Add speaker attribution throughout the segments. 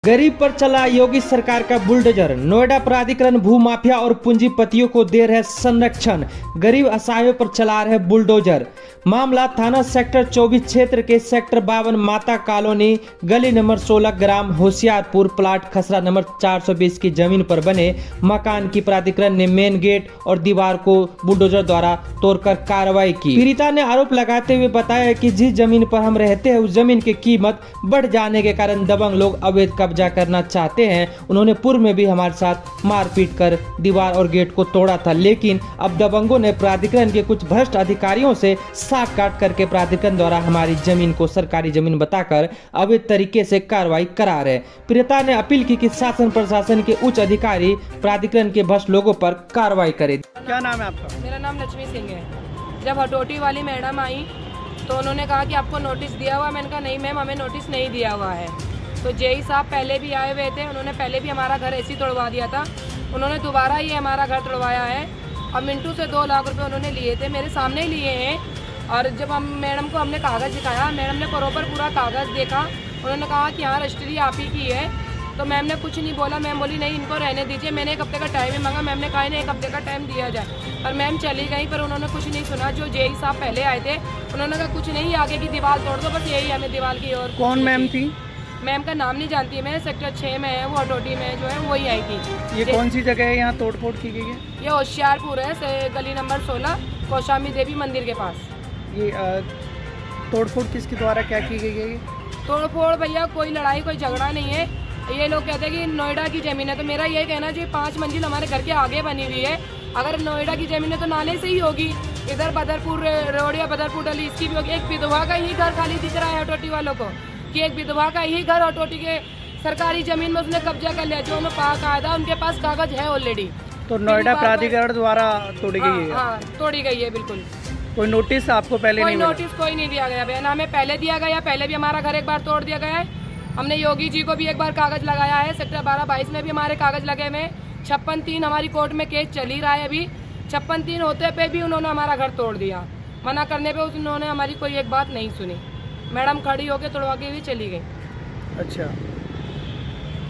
Speaker 1: गरीब पर चला योगी सरकार का बुलडोजर। नोएडा प्राधिकरण भूमाफिया और पूंजीपतियों को दे रहे संरक्षण, गरीब असहायों पर चला रहे बुलडोजर। मामला थाना सेक्टर 24 क्षेत्र के सेक्टर 52 माता कॉलोनी गली नंबर 16 ग्राम होशियारपुर प्लाट खसरा नंबर 420 की जमीन पर बने मकान की प्राधिकरण ने मेन गेट और दीवार को बुलडोजर द्वारा तोड़कर कार्रवाई की। पीड़िता ने आरोप लगाते हुए बताया कि जिस जमीन पर हम रहते हैं उस जमीन की कीमत बढ़ जाने के कारण दबंग लोग अवैध कब्जा करना चाहते हैं। उन्होंने पूर्व में भी हमारे साथ मारपीट कर दीवार और गेट को तोड़ा था, लेकिन अब दबंगों ने प्राधिकरण के कुछ भ्रष्ट अधिकारियों से साख काट करके प्राधिकरण द्वारा हमारी जमीन को सरकारी जमीन बताकर अवैध तरीके से कार्रवाई करा रहे। पीड़िता ने अपील की कि शासन प्रशासन के उच्च अधिकारी प्राधिकरण के भ्रष्ट लोगों पर कार्रवाई करें।
Speaker 2: क्या नाम है आपका?
Speaker 3: मेरा नाम लक्ष्मी सिंह है। जब हटोटी वाली मैडम आई तो उन्होंने कहा कि आपको नोटिस दिया हुआ। मैंने कहा नहीं मैम, हमें नोटिस नहीं दिया हुआ है। तो जेई साहब पहले भी आए हुए थे, उन्होंने पहले भी हमारा घर ऐसे ही तोड़वा दिया था। उन्होंने दोबारा ये हमारा घर तोड़वाया है और मिंटू से 2 लाख रुपए उन्होंने लिए थे, मेरे सामने ही लिए हैं। और जब हम मैडम को हमने कागज़ दिखाया, मैडम ने बरोबर पूरा कागज़ देखा। उन्होंने कहा कि हाँ रजिस्ट्री आप ही की है। तो मैम ने कुछ नहीं बोला। मैम बोली नहीं इनको रहने दीजिए, मैंने 1 हफ्ते का टाइम ही मांगा। मैम ने कहा नहीं 1 हफ्ते का टाइम दिया जाए, पर मैम चली गई। पर उन्होंने कुछ नहीं सुना। जो जेई साहब पहले आए थे उन्होंने कहा कुछ नहीं, आगे की दीवार तोड़ दो, बस यही हमें दीवार की। और
Speaker 2: कौन मैम थी?
Speaker 3: मैम का नाम नहीं जानती है मैं, सेक्टर 6 में है वो, हटोटी में जो है वही आई थी।
Speaker 2: ये कौन सी जगह है यहाँ तोड़फोड़ की गई है?
Speaker 3: ये होशियारपुर है, गली नंबर 16 कौशामी देवी मंदिर के पास।
Speaker 2: ये तोड़फोड़ किसके द्वारा क्या की गई है?
Speaker 3: तोड़फोड़ भैया कोई लड़ाई कोई झगड़ा नहीं है। ये लोग कहते हैं कि नोएडा की ज़मीन है, तो मेरा ये कहना चाहिए 5 मंजिल हमारे घर के आगे बनी हुई है। अगर नोएडा की ज़मीन है तो नाले से ही होगी। इधर बदरपुर रोड या बदरपुर गली इसकी भी होगी। एक विधवा का ही घर खाली दिख रहा है हटोटी वालों को, कि एक विधवा का ही घर हटोटी के सरकारी जमीन में उसने कब्जा कर लिया। जो उन्हें कायदा उनके पास कागज है ऑलरेडी।
Speaker 2: तो नोएडा प्राधिकरण द्वारा तोड़ी गई है?
Speaker 3: हाँ तोड़ी गई है बिल्कुल।
Speaker 2: कोई नोटिस आपको पहले नहीं मिला?
Speaker 3: कोई नोटिस कोई नहीं दिया गया भैया, ना हमें पहले दिया गया। पहले भी हमारा घर एक बार तोड़ दिया गया है। हमने योगी जी को भी एक बार कागज लगाया है। सेक्टर 12-22 में भी हमारे कागज लगे हुए हैं। 56-3 हमारी कोर्ट में केस चल ही रहा है अभी। 56-3 होते पे भी उन्होंने हमारा घर तोड़ दिया। मना करने पे उन्होंने हमारी कोई एक बात नहीं सुनी। मैडम खड़ी होकर तोड़वा के भी चली गई।
Speaker 2: अच्छा,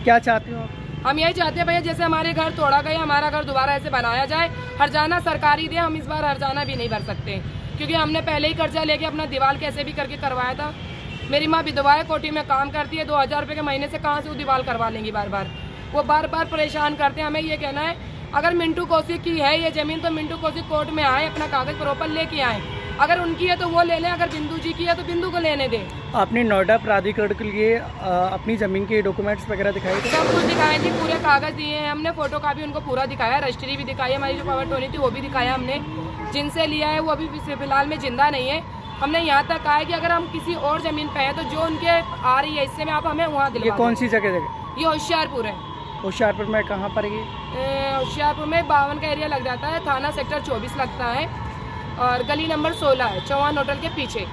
Speaker 2: क्या चाहते हो?
Speaker 3: हम यही चाहते हैं भैया जैसे हमारे घर तोड़ा गया, हमारा घर दोबारा ऐसे बनाया जाए। हर्जाना सरकारी दे, हम इस बार हर्जाना भी नहीं भर सकते, क्योंकि हमने पहले ही कर्जा लेके अपना दीवार कैसे भी करके करवाया था। मेरी माँ विधवा है, कोठी में काम करती है। 2000 रुपये के महीने से कहाँ से वो दीवार करवा लेंगी? बार बार वो बार परेशान करते हैं। हमें ये कहना है अगर मिंटू कौशिक की है ये ज़मीन तो मिंटू कौशिक कोर्ट में आए, अपना कागज़ प्रॉपर लेके आए। अगर उनकी है तो वो ले लें, अगर बिंदु जी की है तो बिंदु को लेने दें।
Speaker 2: आपने नोएडा प्राधिकरण के लिए अपनी ज़मीन के डॉक्यूमेंट्स वगैरह दिखाए थे?
Speaker 3: सब कुछ दिखाए थे, पूरे कागज़ दिए हैं हमने, फोटो का भी उनको पूरा दिखाया, रजिस्ट्री भी दिखाई है, हमारी जो पावर टोनी थी वो भी दिखाया हमने। जिनसे लिया है वो अभी फिलहाल में जिंदा नहीं है। हमने यहाँ तक कहा है कि अगर हम किसी और ज़मीन पे हैं तो जो उनके आ रही है हिस्से में आप हमें वहाँ दिलवा।
Speaker 2: ये कौन सी जगह?
Speaker 3: ये होशियारपुर है।
Speaker 2: होशियारपुर में कहाँ पर? ये
Speaker 3: होशियारपुर में 52 का एरिया लग जाता है, थाना सेक्टर 24 लगता है और गली नंबर 16 है, चौहान होटल के पीछे।